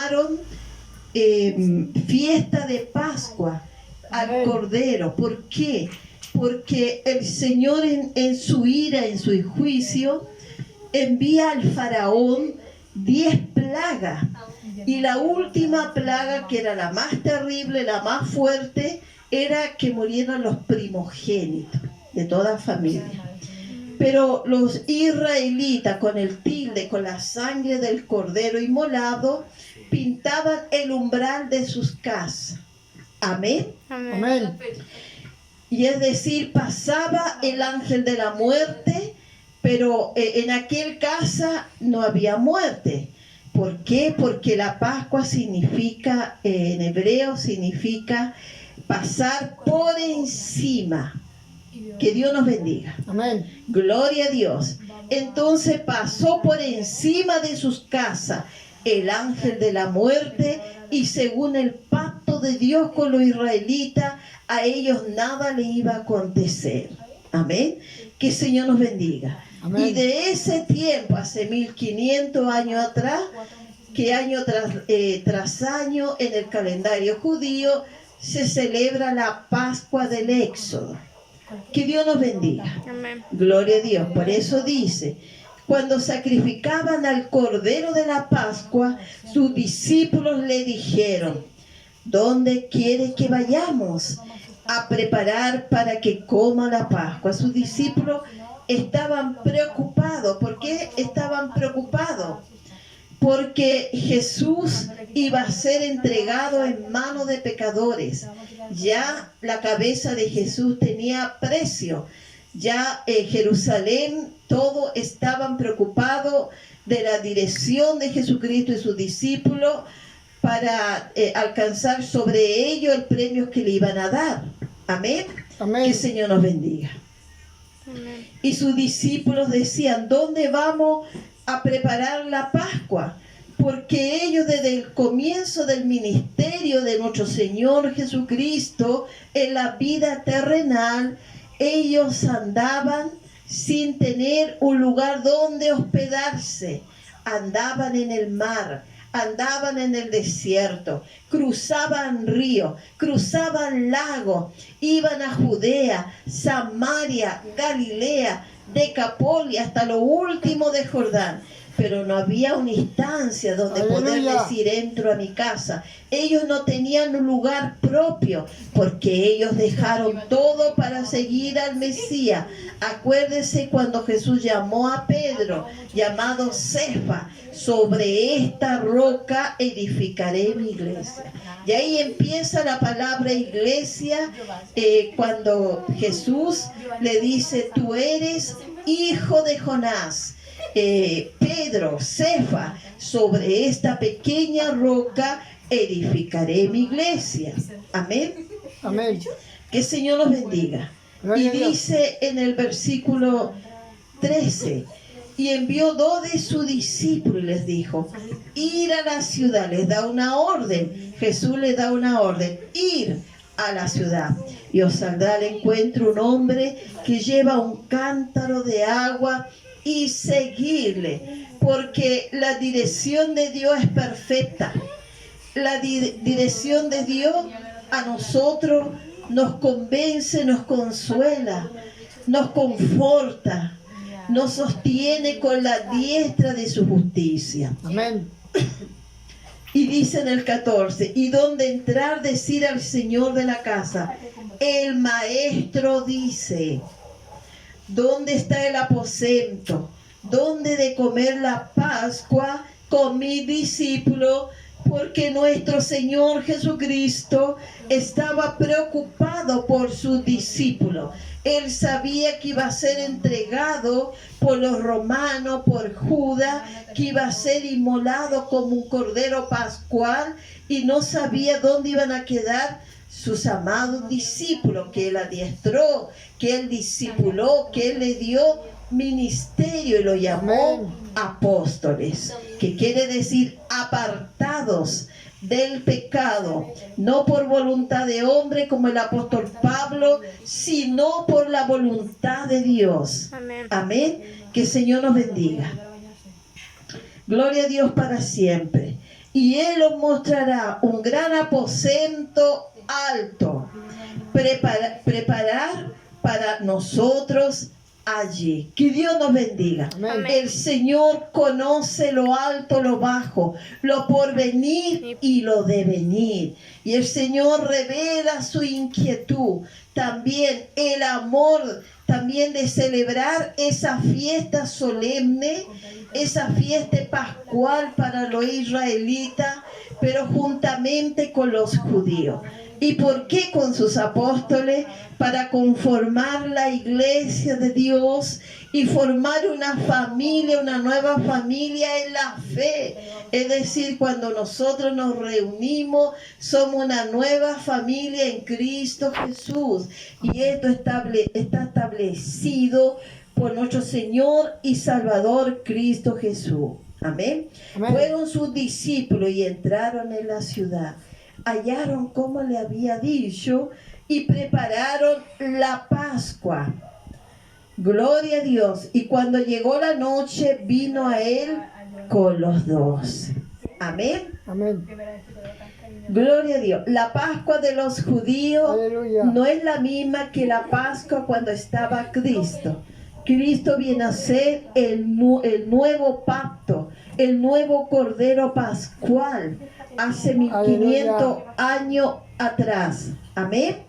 llamaron fiesta de Pascua al Cordero. ¿Por qué? Porque el Señor en su ira, en su juicio, envía al faraón 10 plagas. Y la última plaga, que era la más terrible, la más fuerte, era que murieran los primogénitos de toda familia. Pero los israelitas, con el tilde, con la sangre del cordero inmolado, pintaban el umbral de sus casas. Amén. Amén. Y es decir, pasaba el ángel de la muerte, pero en aquel casa no había muerte. ¿Por qué? Porque la Pascua significa, en hebreo significa pasar por encima. Que Dios nos bendiga. Amén. Gloria a Dios. Entonces pasó por encima de sus casas el ángel de la muerte, y según el pacto de Dios con los israelitas, a ellos nada le iba a acontecer. Amén. Que el Señor nos bendiga. Amén. Y de ese tiempo, hace 1500 años atrás, que año tras año en el calendario judío se celebra la Pascua del Éxodo. Que Dios nos bendiga. Amén. Gloria a Dios. Por eso dice, cuando sacrificaban al Cordero de la Pascua, sus discípulos le dijeron: ¿dónde quiere que vayamos a preparar para que coma la Pascua? Sus discípulos estaban preocupados. ¿Por qué estaban preocupados? Porque Jesús iba a ser entregado en manos de pecadores. Ya la cabeza de Jesús tenía precio. Ya en Jerusalén todos estaban preocupados de la dirección de Jesucristo y sus discípulos para alcanzar sobre ellos el premio que le iban a dar. Amén. Amén. Que el Señor nos bendiga. Amén. Y sus discípulos decían: ¿dónde vamos a preparar la Pascua? Porque ellos, desde el comienzo del ministerio de nuestro Señor Jesucristo en la vida terrenal, ellos andaban sin tener un lugar donde hospedarse. Andaban en el mar, andaban en el desierto, cruzaban ríos, cruzaban lagos, iban a Judea, Samaria, Galilea, Decapolis, hasta lo último de Jordán. Pero no había una instancia donde poder decir: entro a mi casa. Ellos no tenían un lugar propio, porque ellos dejaron todo para seguir al Mesías. Acuérdese cuando Jesús llamó a Pedro, llamado Cefa: sobre esta roca edificaré mi iglesia. Y ahí empieza la palabra iglesia, cuando Jesús le dice: tú eres hijo de Jonás. Pedro, Cefa, sobre esta pequeña roca edificaré mi iglesia. Amén. Amén. Que el Señor nos bendiga. Y dice en el versículo 13: y envió 2 de sus discípulos y les dijo: ir a la ciudad. Les da una orden. Jesús les da una orden: ir a la ciudad, y os saldrá al encuentro un hombre que lleva un cántaro de agua, y seguirle, porque la dirección de Dios es perfecta. La dirección de Dios a nosotros nos convence, nos consuela, nos conforta, nos sostiene con la diestra de su justicia. Amén. Y dice en el 14: y donde entrar, decir al Señor de la casa: el maestro dice, ¿dónde está el aposento? ¿Dónde de comer la Pascua con mi discípulo? Porque nuestro Señor Jesucristo estaba preocupado por sus discípulos. Él sabía que iba a ser entregado por los romanos, por Judas, que iba a ser inmolado como un cordero pascual, y no sabía dónde iban a quedar sus amados discípulos, que él adiestró, que él discipuló, que él le dio ministerio y lo llamó apóstoles, que quiere decir apartados del pecado, no por voluntad de hombre como el apóstol Pablo, sino por la voluntad de Dios. Amén. Amén. Que el Señor nos bendiga. Gloria a Dios para siempre. y Él os mostrará un gran aposento alto, preparar para nosotros allí. Que Dios nos bendiga. Amén. El Señor conoce lo alto, lo bajo, lo porvenir y lo devenir. Y el Señor revela su inquietud, también el amor, también de celebrar esa fiesta solemne, esa fiesta pascual para los israelitas, pero juntamente con los judíos. ¿Y por qué con sus apóstoles? Para conformar la iglesia de Dios y formar una familia, una nueva familia en la fe. Es decir, cuando nosotros nos reunimos, somos una nueva familia en Cristo Jesús. Y esto está establecido por nuestro Señor y Salvador Cristo Jesús. Amén. Amén. Fueron sus discípulos y entraron en la ciudad. Hallaron como le había dicho y prepararon la Pascua. Gloria a Dios. Y cuando llegó la noche, vino a él con los 12. Amén. Amén. Gloria a Dios. La Pascua de los judíos Aleluya. no es la misma que la Pascua cuando estaba Cristo. Cristo viene a ser el nuevo pacto, el nuevo Cordero Pascual, hace 1500 años atrás. Amén.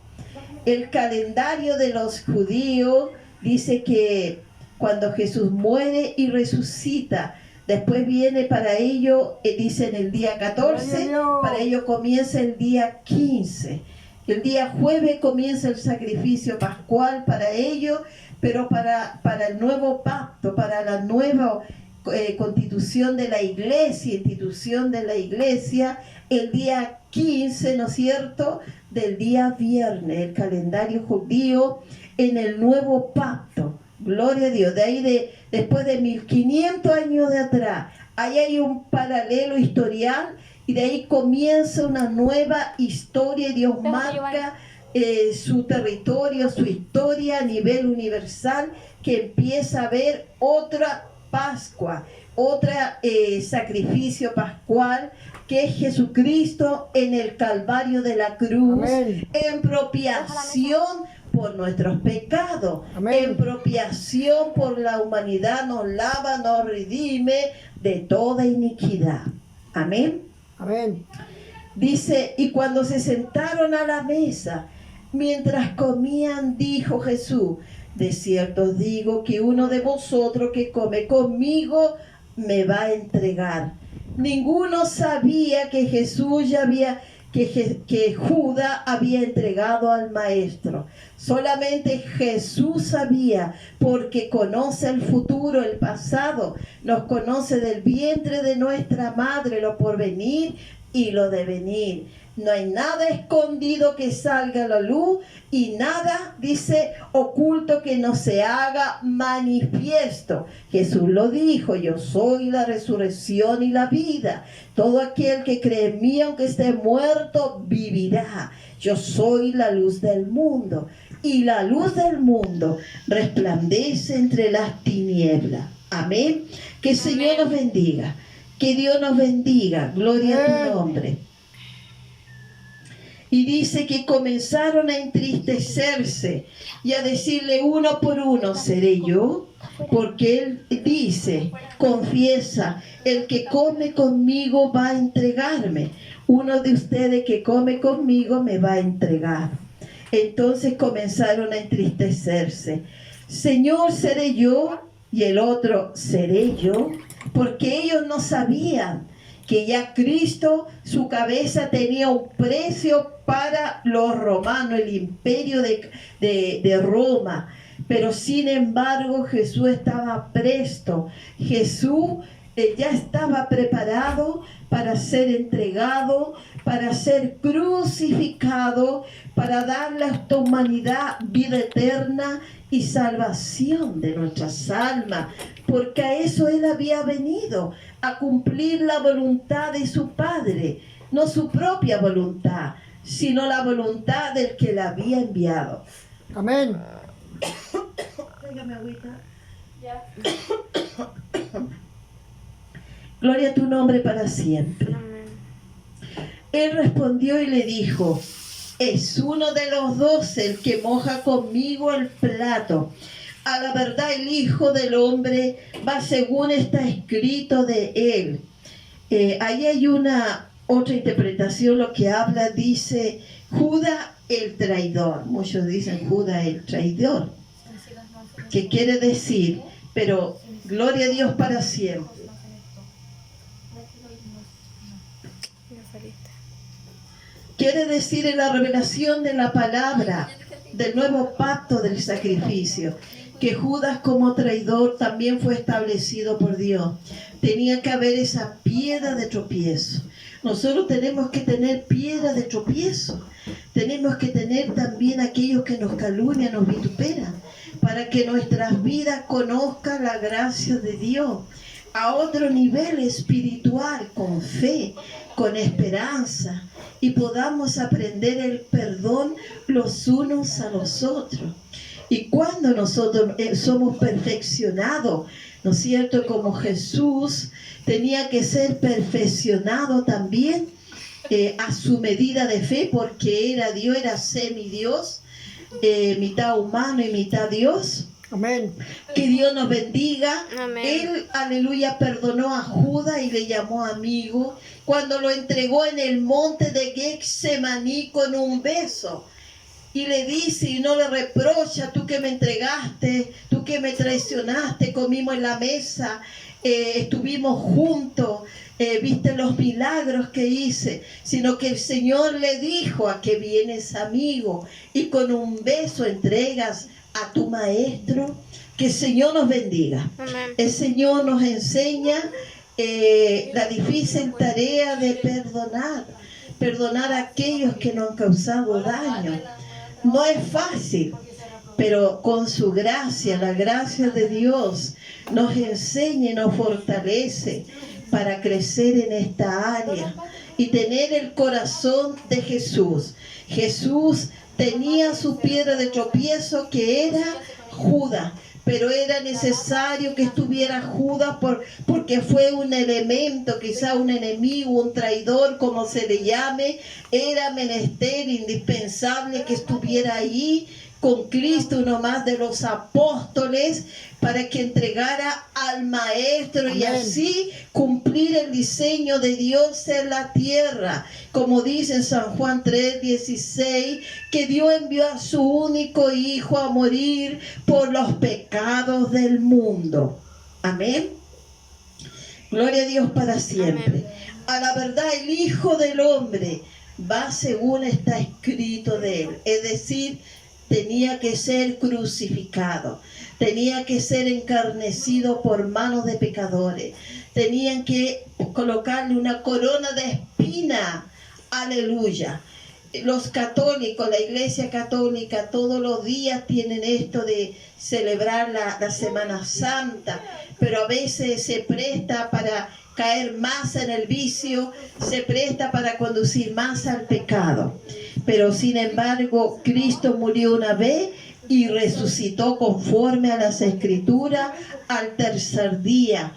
El calendario de los judíos dice que cuando Jesús muere y resucita, después viene para ello, dice en el día 14, para ello comienza el día 15. El día jueves comienza el sacrificio pascual para ello, pero para el nuevo pacto, para la nueva constitución de la iglesia, institución de la iglesia, el día 15, ¿no es cierto?, del día viernes, el calendario judío en el nuevo pacto. Gloria a Dios. De ahí, después de 1500 años de atrás, ahí hay un paralelo historial y de ahí comienza una nueva historia y Dios marca su territorio, su historia a nivel universal, que empieza a haber otra Pascua, otra sacrificio pascual, que es Jesucristo en el Calvario de la cruz. Amén. En propiación por nuestros pecados. Amén. En propiación por la humanidad, nos lava, nos redime de toda iniquidad. Amén. Amén. Dice, y cuando se sentaron a la mesa, mientras comían, dijo Jesús: de cierto os digo que uno de vosotros que come conmigo me va a entregar. Ninguno sabía que Jesús ya había, que Judas había entregado al maestro. Solamente Jesús sabía, porque conoce el futuro, el pasado, nos conoce del vientre de nuestra madre, lo porvenir y lo devenir. No hay nada escondido que salga a la luz y nada, dice, oculto que no se haga manifiesto. Jesús lo dijo: yo soy la resurrección y la vida. Todo aquel que cree en mí, aunque esté muerto, vivirá. Yo soy la luz del mundo. Y la luz del mundo resplandece entre las tinieblas. Amén. Que el Señor nos bendiga. Que Dios nos bendiga. Gloria a tu nombre. Y dice que comenzaron a entristecerse y a decirle uno por uno: ¿seré yo? Porque él dice, confiesa, el que come conmigo va a entregarme. Uno de ustedes que come conmigo me va a entregar. Entonces comenzaron a entristecerse. Señor, ¿seré yo? Y el otro, ¿seré yo? Porque ellos no sabían que ya Cristo, su cabeza tenía un precio para los romanos, el imperio de Roma. Pero sin embargo Jesús estaba presto. Jesús ya estaba preparado para ser entregado, para ser crucificado, para darle a esta humanidad vida eterna y salvación de nuestras almas, porque a eso Él había venido, a cumplir la voluntad de su Padre, no su propia voluntad, sino la voluntad del que la había enviado. Amén. Tráigame agüita. Gloria a tu nombre para siempre. Amén. Él respondió y le dijo: es uno de los 12 el que moja conmigo el plato. A la verdad, el Hijo del Hombre va según está escrito de él. Ahí hay una otra interpretación, lo que habla, dice Judas el traidor. Muchos dicen Judas el traidor, que quiere decir, pero gloria a Dios para siempre. Quiere decir en la revelación de la palabra del nuevo pacto del sacrificio, que Judas como traidor también fue establecido por Dios. Tenía que haber esa piedra de tropiezo. Nosotros tenemos que tener piedra de tropiezo. Tenemos que tener también aquellos que nos calumnian, nos vituperan, para que nuestras vidas conozcan la gracia de Dios a otro nivel espiritual, con fe, con esperanza, y podamos aprender el perdón los unos a los otros. Y cuando nosotros somos perfeccionados, ¿no es cierto? Como Jesús tenía que ser perfeccionado también a su medida de fe, porque era Dios, era semidios, mitad humano y mitad Dios. Amén. Que Dios nos bendiga. Amén. Él, aleluya, perdonó a Judas y le llamó amigo cuando lo entregó en el monte de Getsemaní con un beso. Y le dice y no le reprocha: tú que me entregaste, tú que me traicionaste, comimos en la mesa, estuvimos juntos, viste los milagros que hice, sino que el Señor le dijo: ¿a qué vienes, amigo? Y con un beso entregas a tu maestro. Que el Señor nos bendiga. Amén. El Señor nos enseña la difícil tarea de perdonar a aquellos que nos han causado daño. No es fácil, pero con su gracia, la gracia de Dios nos enseña y nos fortalece para crecer en esta área y tener el corazón de Jesús. Jesús tenía su piedra de tropiezo, que era Judas, pero era necesario que estuviera Judas porque fue un elemento, quizá un enemigo, un traidor, como se le llame. Era menester indispensable que estuviera allí con Cristo, uno más de los apóstoles, para que entregara al Maestro. Amén. Y así cumplir el diseño de Dios en la tierra, como dice en San Juan 3:16, que Dios envió a su único Hijo a morir por los pecados del mundo. Amén. Gloria a Dios para siempre. Amén. A la verdad, el Hijo del Hombre va según está escrito de él, es decir, tenía que ser crucificado, tenía que ser encarnecido por manos de pecadores, tenían que colocarle una corona de espina. Aleluya. Los católicos, la Iglesia Católica, todos los días tienen esto de celebrar la Semana Santa, pero a veces se presta para caer más en el vicio, se presta para conducir más al pecado. Pero sin embargo, Cristo murió una vez y resucitó conforme a las Escrituras al tercer día,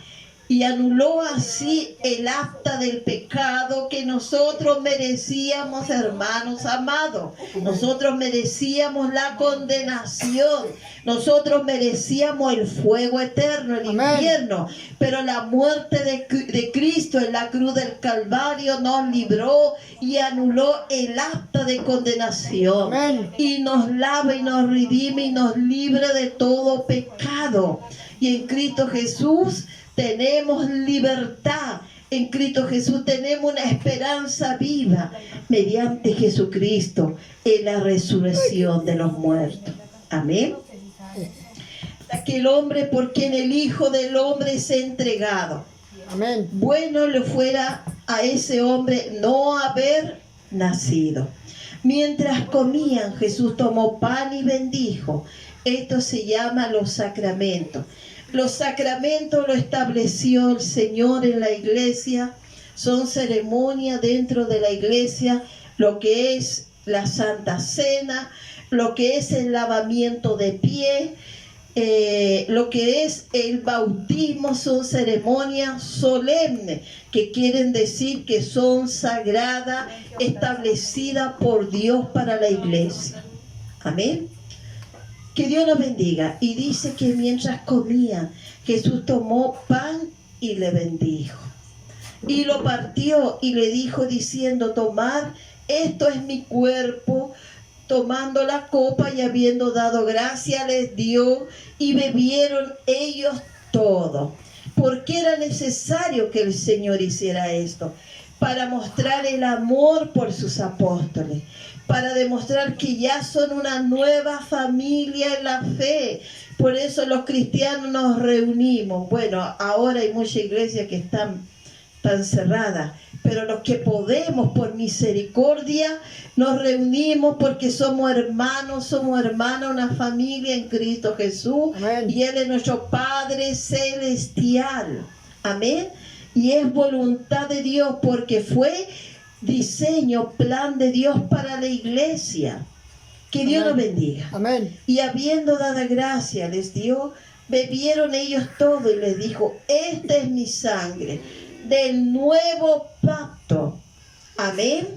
y anuló así el acta del pecado que nosotros merecíamos, hermanos amados. Nosotros merecíamos la condenación, nosotros merecíamos el fuego eterno, el infierno, pero la muerte de Cristo en la cruz del Calvario nos libró y anuló el acta de condenación. Amén. Y nos lava y nos redime y nos libra de todo pecado. Y en Cristo Jesús tenemos libertad. En Cristo Jesús tenemos una esperanza viva mediante Jesucristo en la resurrección de los muertos. Amén. Aquel hombre por quien el Hijo del Hombre se ha entregado. Amén. Bueno le fuera a ese hombre no haber nacido. Mientras comían, Jesús tomó pan y bendijo. Esto se llama los sacramentos. Los sacramentos lo estableció el Señor en la iglesia. Son ceremonias dentro de la iglesia, lo que es la Santa Cena, lo que es el lavamiento de pie, lo que es el bautismo son ceremonias solemnes, que quieren decir que son sagradas, establecidas por Dios para la iglesia. Amén. Que Dios nos bendiga. Y dice que mientras comían, Jesús tomó pan y le bendijo. Y lo partió y le dijo diciendo: tomad, esto es mi cuerpo. Tomando la copa y habiendo dado gracia, les dio, y bebieron ellos todo. Porque era necesario que el Señor hiciera esto, para mostrar el amor por sus apóstoles, para demostrar que ya son una nueva familia en la fe. Por eso los cristianos nos reunimos. Bueno, ahora hay muchas iglesias que están cerradas, pero los que podemos, por misericordia, nos reunimos porque somos hermanas, una familia en Cristo Jesús. Amén. Y Él es nuestro Padre Celestial. Amén. Y es voluntad de Dios, porque fue diseño, plan de Dios para la iglesia. Que Dios nos bendiga. Amén. Y habiendo dado gracia, les dio, bebieron ellos todo y les dijo: esta es mi sangre del nuevo pacto. Amén.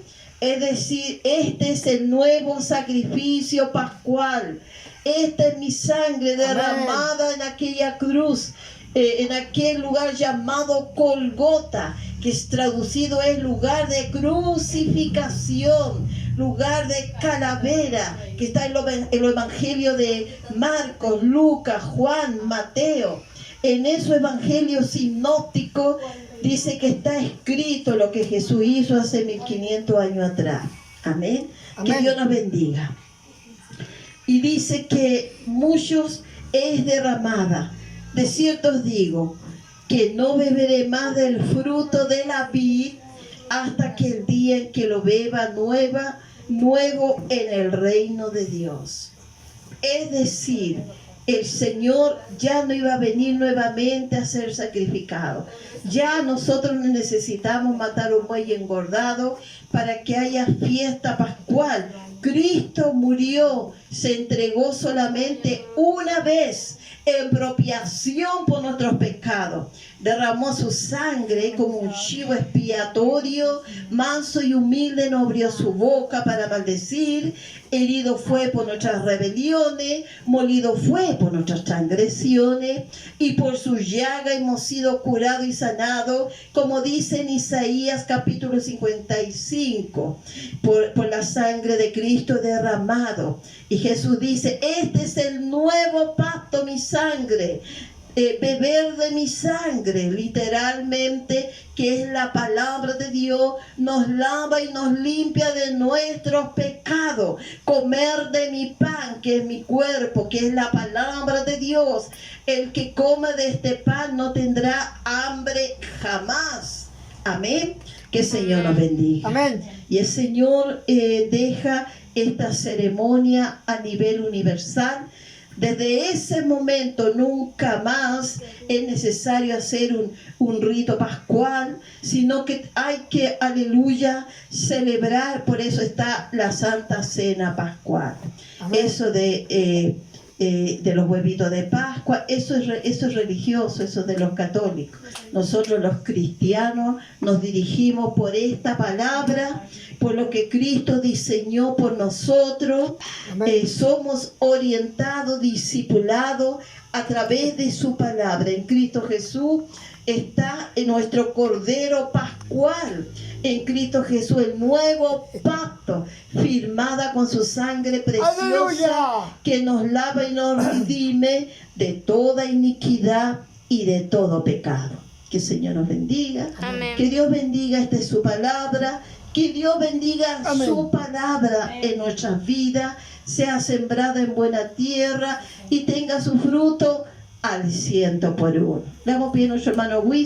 Es decir, este es el nuevo sacrificio pascual. Esta es mi sangre derramada en aquella cruz, en aquel lugar llamado Golgota, que es traducido es lugar de crucificación, lugar de calavera, que está en el Evangelio de Marcos, Lucas, Juan, Mateo. En esos evangelios sinópticos dice que está escrito lo que Jesús hizo hace 1500 años atrás. Amén. Amén. Que Dios nos bendiga. Y dice que muchos es derramada. De cierto os digo que no beberé más del fruto de la vid hasta que el día en que lo beba nuevo en el reino de Dios. Es decir, el Señor ya no iba a venir nuevamente a ser sacrificado. Ya nosotros no necesitamos matar un buey engordado para que haya fiesta pascual. Cristo murió, se entregó solamente una vez en propiciación por nuestros pecados. Derramó su sangre como un chivo expiatorio, manso y humilde, no abrió su boca para maldecir. Herido fue por nuestras rebeliones, molido fue por nuestras transgresiones, y por su llaga hemos sido curados y sanados, como dice en Isaías capítulo 55, por la sangre de Cristo derramado. Y Jesús dice: este es el nuevo pacto, mi sangre. Beber de mi sangre, literalmente, que es la palabra de Dios, nos lava y nos limpia de nuestros pecados. Comer de mi pan, que es mi cuerpo, que es la palabra de Dios. El que come de este pan no tendrá hambre jamás. Amén. Que el Señor nos bendiga. Amén. Y el Señor deja esta ceremonia a nivel universal. Desde ese momento nunca más es necesario hacer un rito pascual, sino que hay que, aleluya, celebrar. Por eso está la Santa Cena Pascual. Amén. Eso de los huevitos de Pascua, eso es religioso, eso es de los católicos. Nosotros los cristianos nos dirigimos por esta palabra, por lo que Cristo diseñó por nosotros. Somos orientados, discipulados a través de su palabra. En Cristo Jesús está en nuestro Cordero Pascual. En Cristo Jesús el nuevo pacto, firmada con su sangre preciosa. ¡Aleluya! Que nos lava y nos redime de toda iniquidad y de todo pecado. Que el Señor nos bendiga. Amén. Que Dios bendiga, esta es su palabra. Que Dios bendiga. Amén. Su palabra. Amén. En nuestras vidas, sea sembrada en buena tierra y tenga su fruto al 100 por uno. Le damos bien a nuestro hermano Luis.